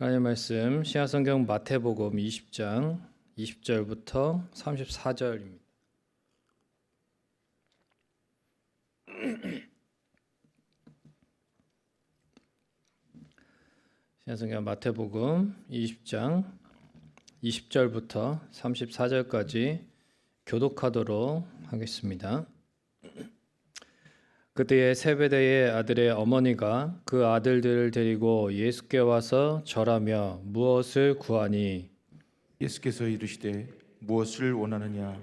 하나님 말씀 신약성경 마태복음 20장 20절부터 34절입니다. 신약성경 마태복음 20장 20절부터 34절까지 교독하도록 하겠습니다. 그때에 세베대의 아들의 어머니가 그 아들들을 데리고 예수께 와서 절하며 무엇을 구하니? 예수께서 이르시되 무엇을 원하느냐?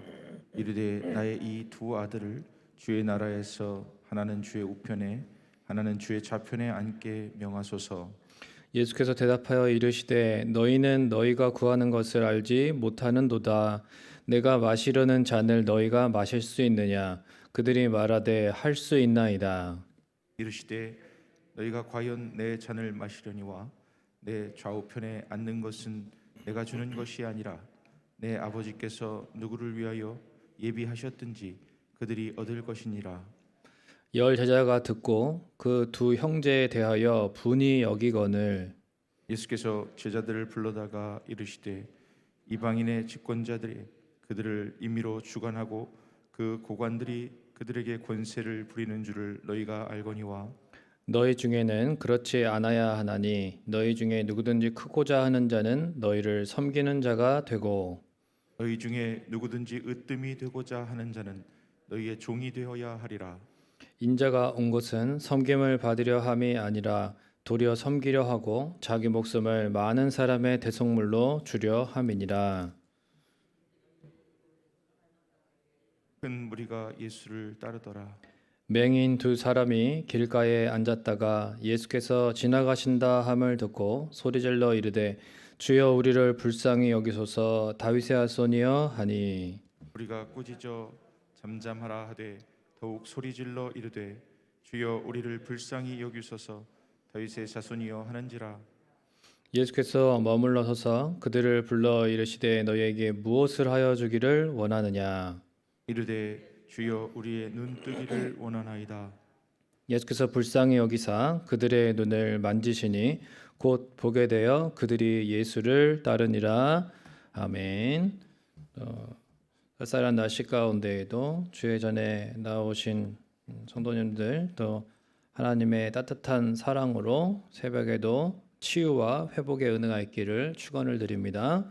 이르되 나의 이 두 아들을 주의 나라에서 하나는 주의 우편에 하나는 주의 좌편에 앉게 명하소서. 예수께서 대답하여 이르시되 너희는 너희가 구하는 것을 알지 못하는도다. 내가 마시려는 잔을 너희가 마실 수 있느냐? 그들이 말하되 할 수 있나이다. 이르시되 너희가 과연 내 잔을 마시려니와 내 좌우편에 앉는 것은 내가 주는 것이 아니라 내 아버지께서 누구를 위하여 예비하셨든지 그들이 얻을 것이니라. 열 제자가 듣고 그 두 형제에 대하여 분이 여기거늘 예수께서 제자들을 불러다가 이르시되 이방인의 집권자들이 그들을 임의로 주관하고 그 고관들이 그들에게 권세를 부리는 줄을 너희가 알거니와 너희 중에는 그렇지 않아야 하나니 너희 중에 누구든지 크고자 하는 자는 너희를 섬기는 자가 되고 너희 중에 누구든지 으뜸이 되고자 하는 자는 너희의 종이 되어야 하리라. 인자가 온 것은 섬김을 받으려 함이 아니라 도리어 섬기려 하고 자기 목숨을 많은 사람의 대속물로 주려 함이니라. 큰 무리가 예수를 따르더라. 맹인 두 사람이 길가에 앉았다가 예수께서 지나가신다 함을 듣고 소리질러 이르되 주여 우리를 불쌍히 여기소서 다윗의 아손이여 하니 우리가 꾸짖어 잠잠하라 하되 더욱 소리질러 이르되 주여 우리를 불쌍히 여기소서 다윗의 자손이여 하는지라. 예수께서 머물러 서서 그들을 불러 이르시되 너희에게 무엇을 하여 주기를 원하느냐? 이르되 주여 우리의 눈뜨기를 원하나이다. 예수께서 불쌍히 여기사 그들의 눈을 만지시니 곧 보게 되어 그들이 예수를 따르니라. 아멘. 쌀쌀한 날씨 가운데에도 주의 전에 나오신 성도님들 또 하나님의 따뜻한 사랑으로 새벽에도 치유와 회복의 은혜가 있기를 축원을 드립니다.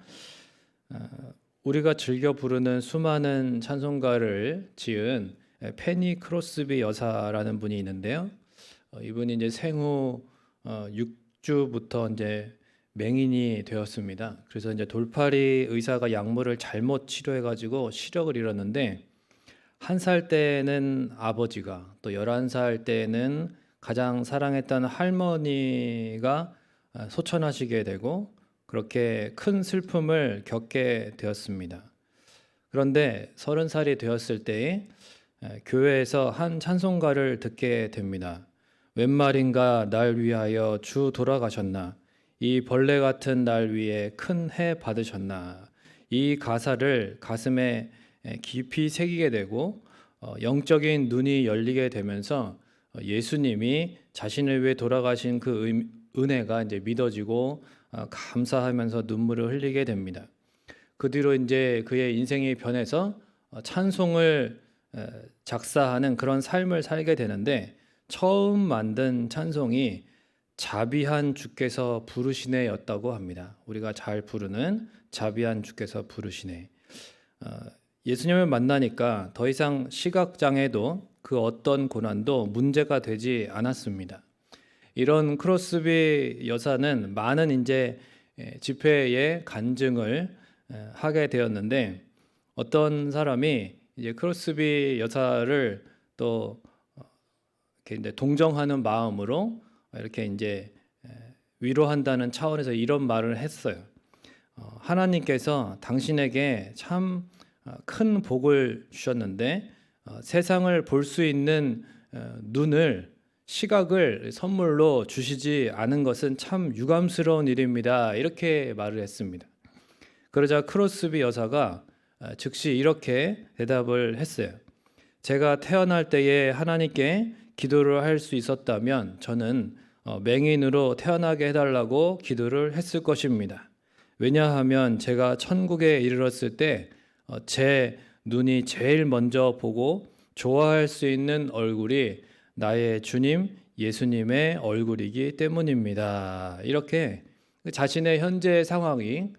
우리가 즐겨 부르는 수많은 찬송가를 지은 페니 크로스비 여사라는 분이 있는데요. 이분이 이제 생후 6주부터 이제 맹인이 되었습니다. 그래서 이제 돌팔이 의사가 약물을 잘못 치료해가지고 시력을 잃었는데 1살 때는 아버지가 또 11살 때는 가장 사랑했던 할머니가 소천하시게 되고 그렇게 큰 슬픔을 겪게 되었습니다. 그런데 30살이 되었을 때에 교회에서 한 찬송가를 듣게 됩니다. 웬 말인가 날 위하여 주 돌아가셨나 이 벌레 같은 날 위에 큰 해 받으셨나 이 가사를 가슴에 깊이 새기게 되고 영적인 눈이 열리게 되면서 예수님이 자신을 위해 돌아가신 그 은혜가 이제 믿어지고 감사하면서 눈물을 흘리게 됩니다. 그 뒤로 이제 그의 인생이 변해서 찬송을 작사하는 그런 삶을 살게 되는데 처음 만든 찬송이 자비한 주께서 부르시네였다고 합니다. 우리가 잘 부르는 자비한 주께서 부르시네. 예수님을 만나니까 더 이상 시각장애도 그 어떤 고난도 문제가 되지 않았습니다. 이런 크로스비 여사는 많은 이제 집회에 간증을 하게 되었는데 어떤 사람이 이제 크로스비 여사를 또 이렇게 이제 동정하는 마음으로 이렇게 이제 위로한다는 차원에서 이런 말을 했어요. 하나님께서 당신에게 참 큰 복을 주셨는데 세상을 볼 수 있는 눈을 시각을 선물로 주시지 않은 것은 참 유감스러운 일입니다. 이렇게 말을 했습니다. 그러자 크로스비 여사가 즉시 이렇게 대답을 했어요. 제가 태어날 때에 하나님께 기도를 할 수 있었다면 저는 맹인으로 태어나게 해달라고 기도를 했을 것입니다. 왜냐하면 제가 천국에 이르렀을 때 제 눈이 제일 먼저 보고 좋아할 수 있는 얼굴이 나의 주님 예수님의 얼굴이기 때문입니다. 이렇게 자신의 현재 상황이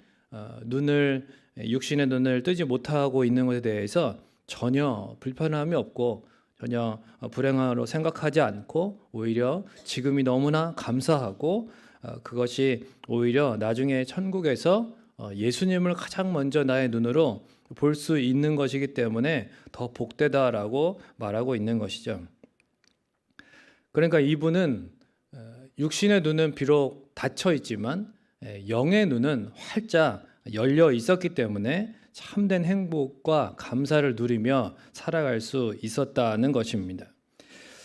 육신의 눈을 뜨지 못하고 있는 것에 대해서 전혀 불편함이 없고 전혀 불행하로 생각하지 않고 오히려 지금이 너무나 감사하고 그것이 오히려 나중에 천국에서 예수님을 가장 먼저 나의 눈으로 볼 수 있는 것이기 때문에 더 복되다라고 말하고 있는 것이죠. 그러니까 이분은 육신의 눈은 비록 닫혀 있지만 영의 눈은 활짝 열려 있었기 때문에 참된 행복과 감사를 누리며 살아갈 수 있었다는 것입니다.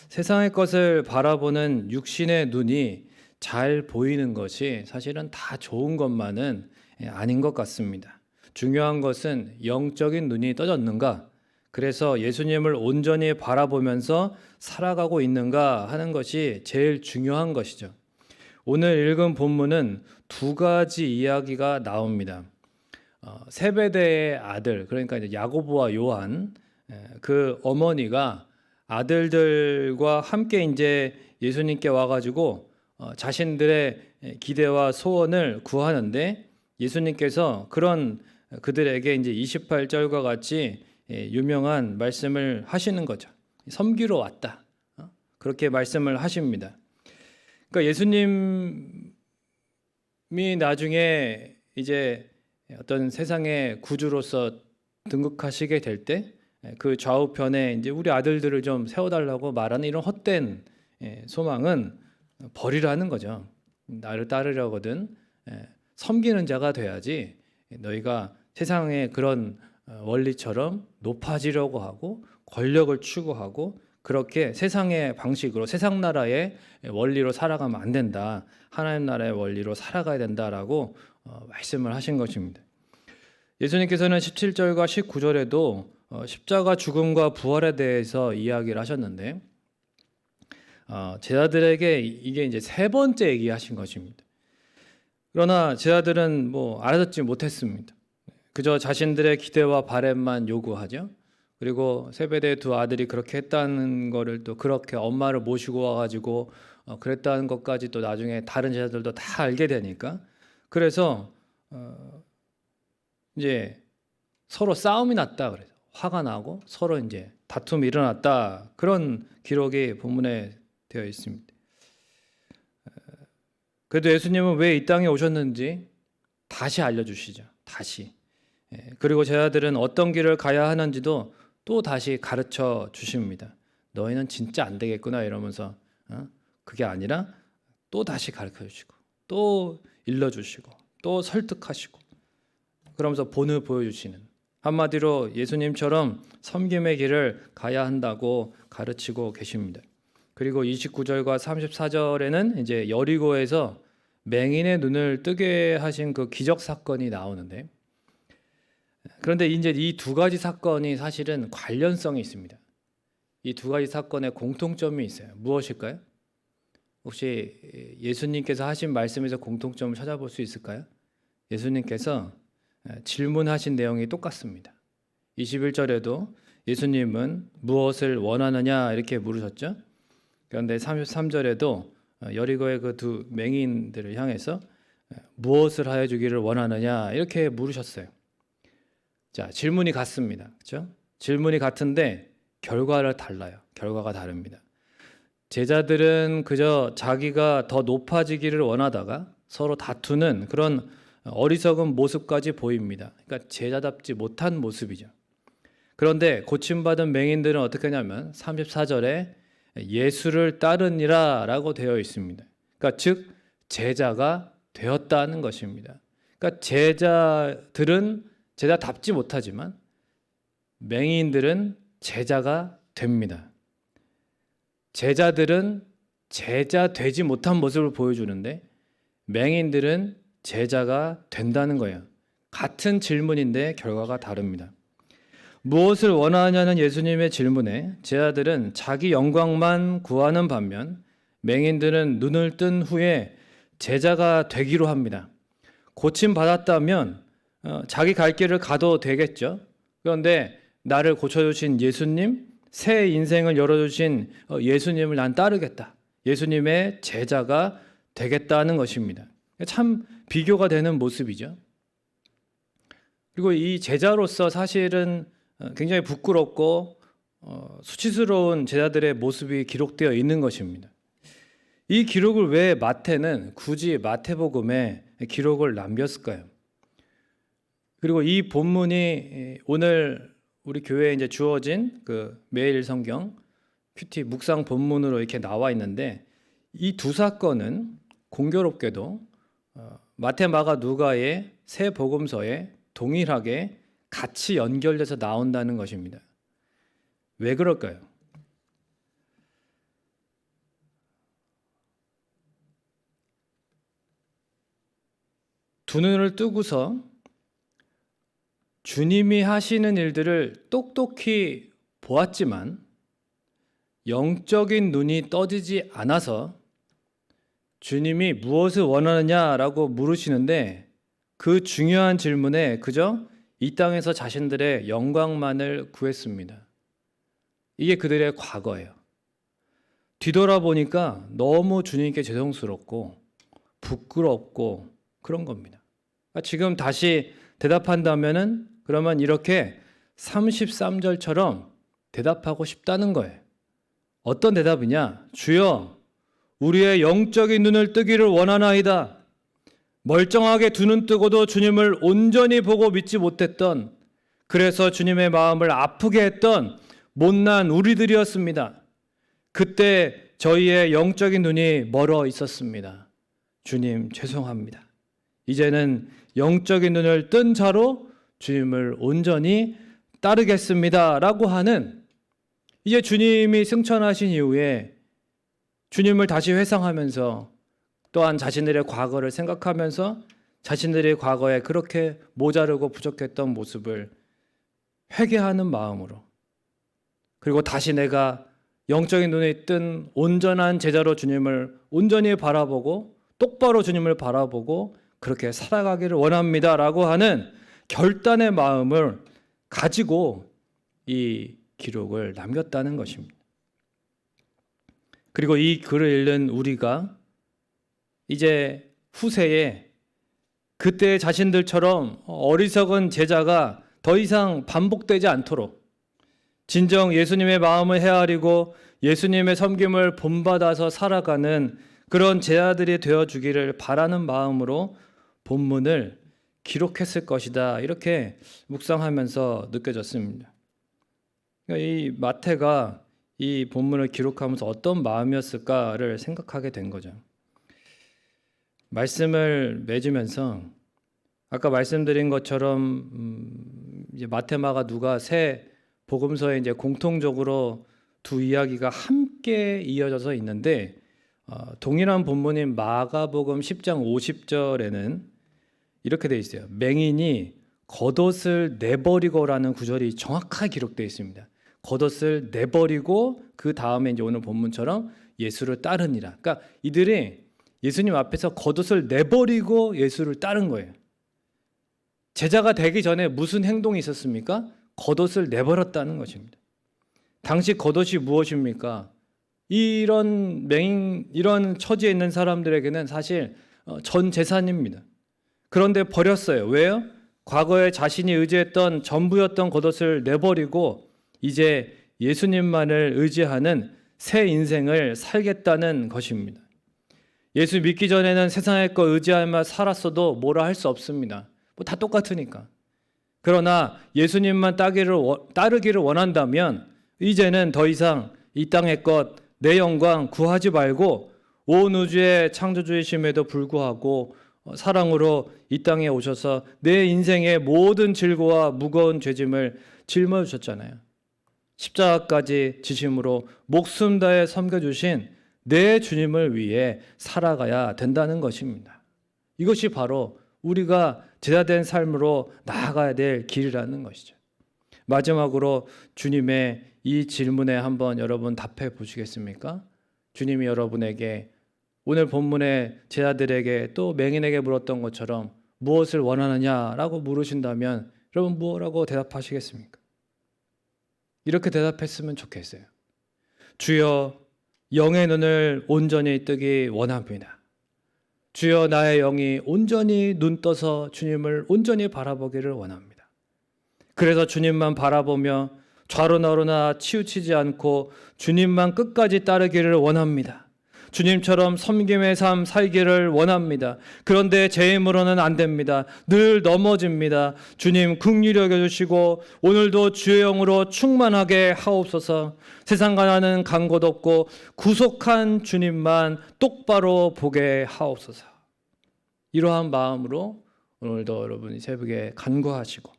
세상의 것을 바라보는 육신의 눈이 잘 보이는 것이 사실은 다 좋은 것만은 아닌 것 같습니다. 중요한 것은 영적인 눈이 떠졌는가? 그래서 예수님을 온전히 바라보면서 살아가고 있는가 하는 것이 제일 중요한 것이죠. 오늘 읽은 본문은 두 가지 이야기가 나옵니다. 세베대의 아들, 그러니까 이제 야고보와 요한, 그 어머니가 아들들과 함께 이제 예수님께 와가지고 자신들의 기대와 소원을 구하는데 예수님께서 그런 그들에게 이제 28절과 같이 유명한 말씀을 하시는 거죠. 섬기러 왔다. 그렇게 말씀을 하십니다. 그러니까 예수님이 나중에 이제 어떤 세상의 구주로서 등극하시게 될 때 그 좌우편에 이제 우리 아들들을 좀 세워달라고 말하는 이런 헛된 소망은 버리라는 거죠. 나를 따르려거든 섬기는 자가 돼야지 너희가 세상의 그런 원리처럼 높아지려고 하고 권력을 추구하고 그렇게 세상의 방식으로 세상 나라의 원리로 살아가면 안 된다. 하나님 나라의 원리로 살아가야 된다라고 말씀을 하신 것입니다. 예수님께서는 17절과 19절에도 십자가 죽음과 부활에 대해서 이야기를 하셨는데 제자들에게 이게 이제 세 번째 얘기하신 것입니다. 그러나 제자들은 알아듣지 못했습니다. 그저 자신들의 기대와 바램만 요구하죠. 그리고 세베대의 두 아들이 그렇게 했다는 거를 또 그렇게 엄마를 모시고 와가지고 그랬다는 것까지 또 나중에 다른 제자들도 다 알게 되니까 그래서 이제 서로 싸움이 났다 그래서 화가 나고 서로 이제 다툼이 일어났다 그런 기록이 본문에 되어 있습니다. 그래도 예수님은 왜 이 땅에 오셨는지 다시 알려주시죠. 다시. 그리고 제자들은 어떤 길을 가야 하는지도 또 다시 가르쳐 주십니다. 너희는 진짜 안 되겠구나 이러면서 그게 아니라 또 다시 가르쳐 주시고 또 일러주시고 또 설득하시고 그러면서 본을 보여주시는 한마디로 예수님처럼 섬김의 길을 가야 한다고 가르치고 계십니다. 그리고 29절과 34절에는 이제 여리고에서 맹인의 눈을 뜨게 하신 그 기적 사건이 나오는데 그런데 이제 이 두 가지 사건이 사실은 관련성이 있습니다. 이 두 가지 사건의 공통점이 있어요. 무엇일까요? 혹시 예수님께서 하신 말씀에서 공통점을 찾아볼 수 있을까요? 예수님께서 질문하신 내용이 똑같습니다. 21절에도 예수님은 무엇을 원하느냐 이렇게 물으셨죠. 그런데 33절에도 여리고의 그 두 맹인들을 향해서 무엇을 하여 주기를 원하느냐 이렇게 물으셨어요. 자, 질문이 같습니다. 그렇죠? 질문이 같은데 결과가 다릅니다. 제자들은 그저 자기가 더 높아지기를 원하다가 서로 다투는 그런 어리석은 모습까지 보입니다. 그러니까 제자답지 못한 모습이죠. 그런데 고침받은 맹인들은 어떻게 하냐면 34절에 예수를 따르니라 라고 되어 있습니다. 그러니까 즉 제자가 되었다는 것입니다. 그러니까 제자들은 제자답지 못하지만 맹인들은 제자가 됩니다. 제자들은 제자 되지 못한 모습을 보여주는데 맹인들은 제자가 된다는 거예요. 같은 질문인데 결과가 다릅니다. 무엇을 원하냐는 예수님의 질문에 제자들은 자기 영광만 구하는 반면 맹인들은 눈을 뜬 후에 제자가 되기로 합니다. 고침 받았다면 자기 갈 길을 가도 되겠죠. 그런데 나를 고쳐주신 예수님, 새 인생을 열어주신 예수님을 난 따르겠다. 예수님의 제자가 되겠다는 것입니다. 참 비교가 되는 모습이죠. 그리고 이 제자로서 사실은 굉장히 부끄럽고 수치스러운 제자들의 모습이 기록되어 있는 것입니다. 이 기록을 왜 마태는 굳이 마태복음에 기록을 남겼을까요? 그리고 이 본문이 오늘 우리 교회에 이제 주어진 그 매일 성경 큐티 묵상 본문으로 이렇게 나와 있는데, 이 두 사건은 공교롭게도 마태, 마가, 누가의 세 복음서에 동일하게 같이 연결돼서 나온다는 것입니다. 왜 그럴까요? 두 눈을 뜨고서 주님이 하시는 일들을 똑똑히 보았지만 영적인 눈이 떠지지 않아서 주님이 무엇을 원하느냐라고 물으시는데, 그 중요한 질문에 그저 이 땅에서 자신들의 영광만을 구했습니다. 이게 그들의 과거예요. 뒤돌아보니까 너무 주님께 죄송스럽고 부끄럽고 그런 겁니다. 지금 다시 대답한다면은 그러면 이렇게 33절처럼 대답하고 싶다는 거예요. 어떤 대답이냐? 주여, 우리의 영적인 눈을 뜨기를 원하나이다. 멀쩡하게 두 눈 뜨고도 주님을 온전히 보고 믿지 못했던, 그래서 주님의 마음을 아프게 했던 못난 우리들이었습니다. 그때 저희의 영적인 눈이 멀어 있었습니다. 주님 죄송합니다. 이제는 영적인 눈을 뜬 자로 주님을 온전히 따르겠습니다 라고 하는, 이제 주님이 승천하신 이후에 주님을 다시 회상하면서 또한 자신들의 과거를 생각하면서 자신들의 과거에 그렇게 모자르고 부족했던 모습을 회개하는 마음으로, 그리고 다시 내가 영적인 눈이 뜬 온전한 제자로 주님을 온전히 바라보고 똑바로 주님을 바라보고 그렇게 살아가기를 원합니다 라고 하는 결단의 마음을 가지고 이 기록을 남겼다는 것입니다. 그리고 이 글을 읽는 우리가 이제 후세에 그때의 자신들처럼 어리석은 제자가 더 이상 반복되지 않도록 진정 예수님의 마음을 헤아리고 예수님의 섬김을 본받아서 살아가는 그런 제자들이 되어주기를 바라는 마음으로 본문을 기록했을 것이다, 이렇게 묵상하면서 느껴졌습니다. 그러니까 이 마태가 이 본문을 기록하면서 어떤 마음이었을까를 생각하게 된 거죠. 말씀을 맺으면서 아까 말씀드린 것처럼 이제 마태, 마가, 누가 세 복음서에 이제 공통적으로 두 이야기가 함께 이어져서 있는데, 동일한 본문인 마가복음 10장 50절에는 이렇게 돼 있어요. 맹인이 겉옷을 내버리고라는 구절이 정확하게 기록되어 있습니다. 겉옷을 내버리고 그 다음에 이제 오늘 본문처럼 예수를 따르니라. 그러니까 이들이 예수님 앞에서 겉옷을 내버리고 예수를 따른 거예요. 제자가 되기 전에 무슨 행동이 있었습니까? 겉옷을 내버렸다는 것입니다. 당시 겉옷이 무엇입니까? 이런 맹인, 이런 처지에 있는 사람들에게는 사실 전 재산입니다. 그런데 버렸어요. 왜요? 과거에 자신이 의지했던 전부였던 겉옷을 내버리고 이제 예수님만을 의지하는 새 인생을 살겠다는 것입니다. 예수 믿기 전에는 세상의 것 의지하며 살았어도 뭐라 할 수 없습니다. 뭐 다 똑같으니까. 그러나 예수님만 따르기를 원한다면 이제는 더 이상 이 땅의 것, 내 영광 구하지 말고 온 우주의 창조주이심에도 불구하고 사랑으로 이 땅에 오셔서 내 인생의 모든 질고와 무거운 죄짐을 짊어주셨잖아요. 십자가까지 지심으로 목숨 다해 섬겨주신 내 주님을 위해 살아가야 된다는 것입니다. 이것이 바로 우리가 제자된 삶으로 나아가야 될 길이라는 것이죠. 마지막으로 주님의 이 질문에 한번 여러분 답해 보시겠습니까? 주님이 여러분에게 오늘 본문의 제자들에게 또 맹인에게 물었던 것처럼 무엇을 원하느냐라고 물으신다면 여러분 뭐라고 대답하시겠습니까? 이렇게 대답했으면 좋겠어요. 주여, 영의 눈을 온전히 뜨기 원합니다. 주여, 나의 영이 온전히 눈 떠서 주님을 온전히 바라보기를 원합니다. 그래서 주님만 바라보며 좌로나로나 치우치지 않고 주님만 끝까지 따르기를 원합니다. 주님처럼 섬김의 삶 살기를 원합니다. 그런데 제 힘으로는 안 됩니다. 늘 넘어집니다. 주님 긍휼히 여겨주시고 오늘도 주의 영으로 충만하게 하옵소서. 세상과 나는 간 곳 없고 구속한 주님만 똑바로 보게 하옵소서. 이러한 마음으로 오늘도 여러분이 새벽에 간구하시고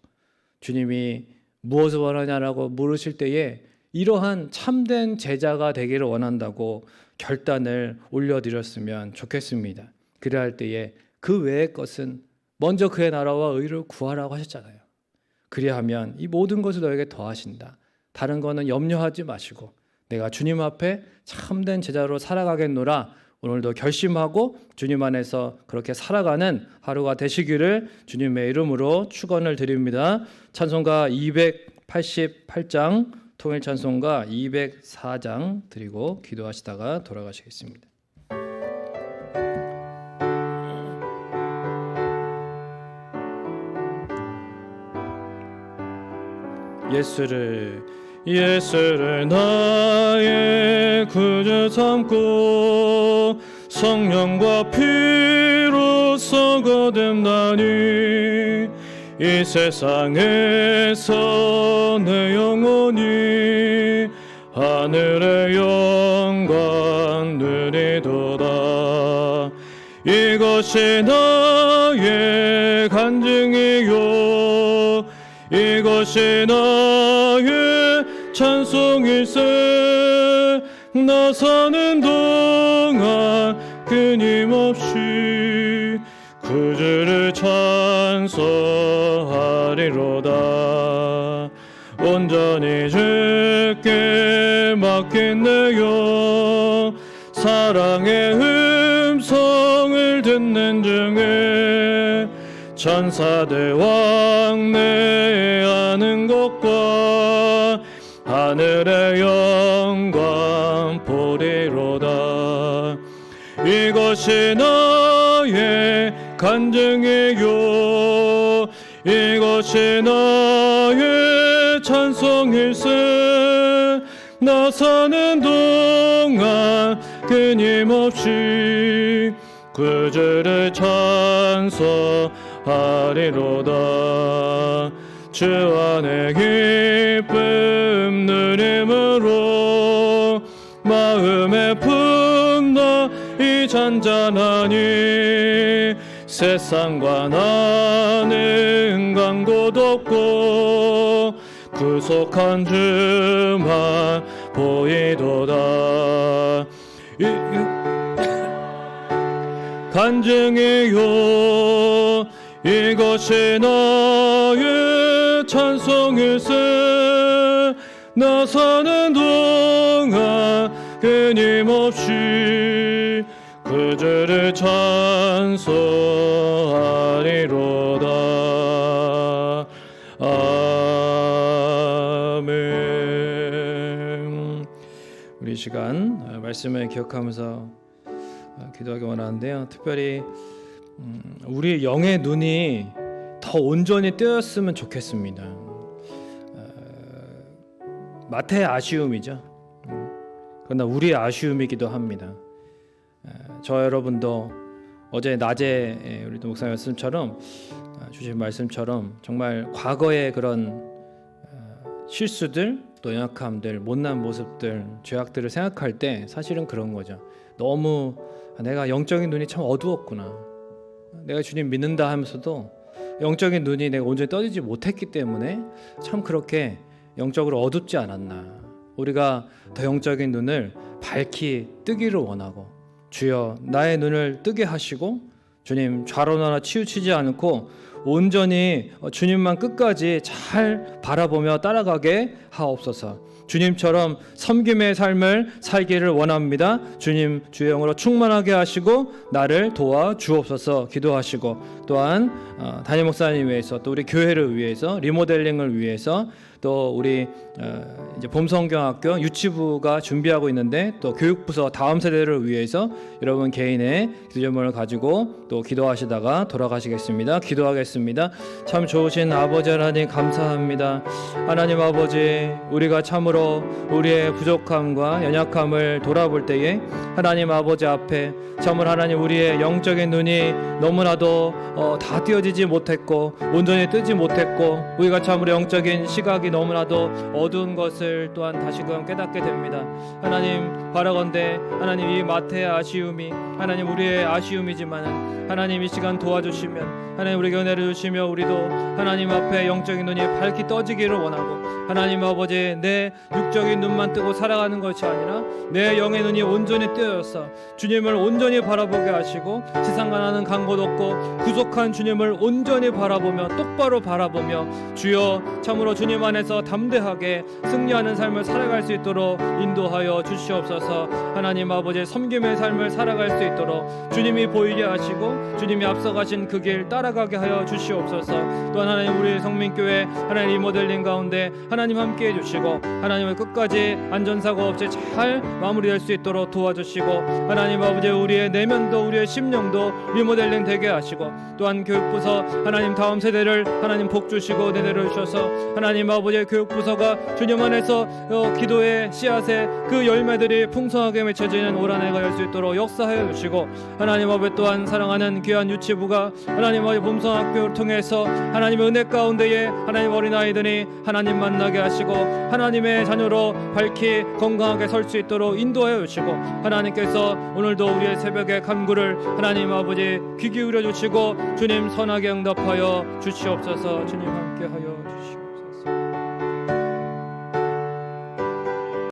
주님이 무엇을 원하냐라고 물으실 때에 이러한 참된 제자가 되기를 원한다고 결단을 올려드렸으면 좋겠습니다. 그래야 할 때에 그 외의 것은 먼저 그의 나라와 의를 구하라고 하셨잖아요. 그리하면 이 모든 것을 너에게 더하신다. 다른 거는 염려하지 마시고 내가 주님 앞에 참된 제자로 살아가겠노라. 오늘도 결심하고 주님 안에서 그렇게 살아가는 하루가 되시기를 주님의 이름으로 축원을 드립니다. 찬송가 288장 통일 찬송가 204장 드리고 기도하시다가 돌아가시겠습니다. 예수를 나의 구주 삼고 성령과 피로써 거듭나니 이 세상에서 내 영혼이 하늘의 영광 누리도다. 이것이 나의 간증이요 이것이 나의 찬송일세. 나 사는 동안 끊임없이 구주를 찬송하리로다. 온전히 주께 맡긴 내 영 사랑의 음성을 듣는 중에 천사들 왕래하는 것과 하늘의 영광 보리로다. 이것이 나의 간증이요 이것이 나의 찬송일세. 나 사는 동안 끊임없이 구주를 찬송하리로다. 주 안에 기쁨 누림으로 마음의 풍랑이 잔잔하니 세상과 나는 간 곳 없고 구속한 주만 보이도다. 간증이요 이것이 나의 찬송일세. 나 사는 동안 끊임없이 구주를 찬송하리로다. 아멘. 우리 시간 말씀을 기억하면서 기도하기 원하는데요. 특별히 우리 영의 눈이 더 온전히 뜨였으면 좋겠습니다. 마태의 아쉬움이죠. 그러나 우리의 아쉬움이기도 합니다. 저 여러분도 어제 낮에 우리 목사님 말씀처럼 주신 말씀처럼 정말 과거의 그런 실수들 또 연약함들 못난 모습들 죄악들을 생각할 때 사실은 그런 거죠. 너무 내가 영적인 눈이 참 어두웠구나. 내가 주님 믿는다 하면서도 영적인 눈이 내가 온전히 떠지지 못했기 때문에 참 그렇게 영적으로 어둡지 않았나. 우리가 더 영적인 눈을 밝히 뜨기를 원하고 주여 나의 눈을 뜨게 하시고 주님 좌로나라 치우치지 않고 온전히 주님만 끝까지 잘 바라보며 따라가게 하옵소서. 주님처럼 섬김의 삶을 살기를 원합니다. 주님 주의 영으로 충만하게 하시고 나를 도와 주옵소서 기도하시고, 또한 담임 목사님 위해서, 또 우리 교회를 위해서, 리모델링을 위해서, 또 우리 이제 봄성경학교 유치부가 준비하고 있는데 또 교육부서 다음 세대를 위해서 여러분 개인의 기도제목을 가지고 또 기도하시다가 돌아가시겠습니다. 기도하겠습니다. 참 좋으신 아버지 하나님 감사합니다. 하나님 아버지, 우리가 참으로 우리의 부족함과 연약함을 돌아볼 때에 하나님 아버지 앞에 참으로 하나님 우리의 영적인 눈이 너무나도 다 띄어지지 못했고 온전히 뜨지 못했고, 우리가 참으로 영적인 시각이 너무나도 어두운 것을 또한 다시금 깨닫게 됩니다. 하나님 바라건대 하나님 이 마태의 아쉬움이 하나님 우리의 아쉬움이지만 하나님 이 시간 도와주시면 하나님 우리에게 은혜를 주시며 우리도 하나님 앞에 영적인 눈이 밝히 떠지기를 원하고, 하나님 아버지 내 육적인 눈만 뜨고 살아가는 것이 아니라 내 영의 눈이 온전히 뜨여서 주님을 온전히 바라보게 하시고, 세상과 나는 간 곳 없고 구속한 주님을 온전히 바라보며 똑바로 바라보며 주여 참으로 주님 안에서 담대하게 승리하는 삶을 살아갈 수 있도록 인도하여 주시옵소서. 하나님 아버지 섬김의 삶을 살아갈 수 있도록 주님이 보이게 하시고 주님이 앞서가신 그 길 따라가게 하여 주시옵소서. 또한 하나님 우리 성민교회 하나님 리모델링 가운데 하나님 함께 해주시고 하나님의 끝까지 안전사고 없이 잘 마무리될 수 있도록 도와주시고, 하나님 아버지 우리의 내면도 우리의 심령도 리모델링 되게 하시고, 또한 교육부서 하나님 다음 세대를 하나님 복 주시고 내내려 주셔서 하나님 아버지의 교육부서가 주님 안에서 기도의 씨앗의 그 열매들이 풍성하게 맺혀지는 올 한 해가 될 수 있도록 역사하여 주시고, 하나님 아버지 또한 사랑하는 귀한 유치부가 하나님 아버지 봄성학교를 통해서 하나님의 은혜 가운데에 하나님 어린아이들이 하나님 만나게 하시고 하나님의 자녀로 밝히 건강하게 설 수 있도록 인도하여 주시고, 하나님께서 오늘도 우리의 새벽의 간구를 하나님 아버지 귀 기울여 주시고 주님 선하게 응답하여 주시옵소서. 주님 함께 하여 주시옵소서.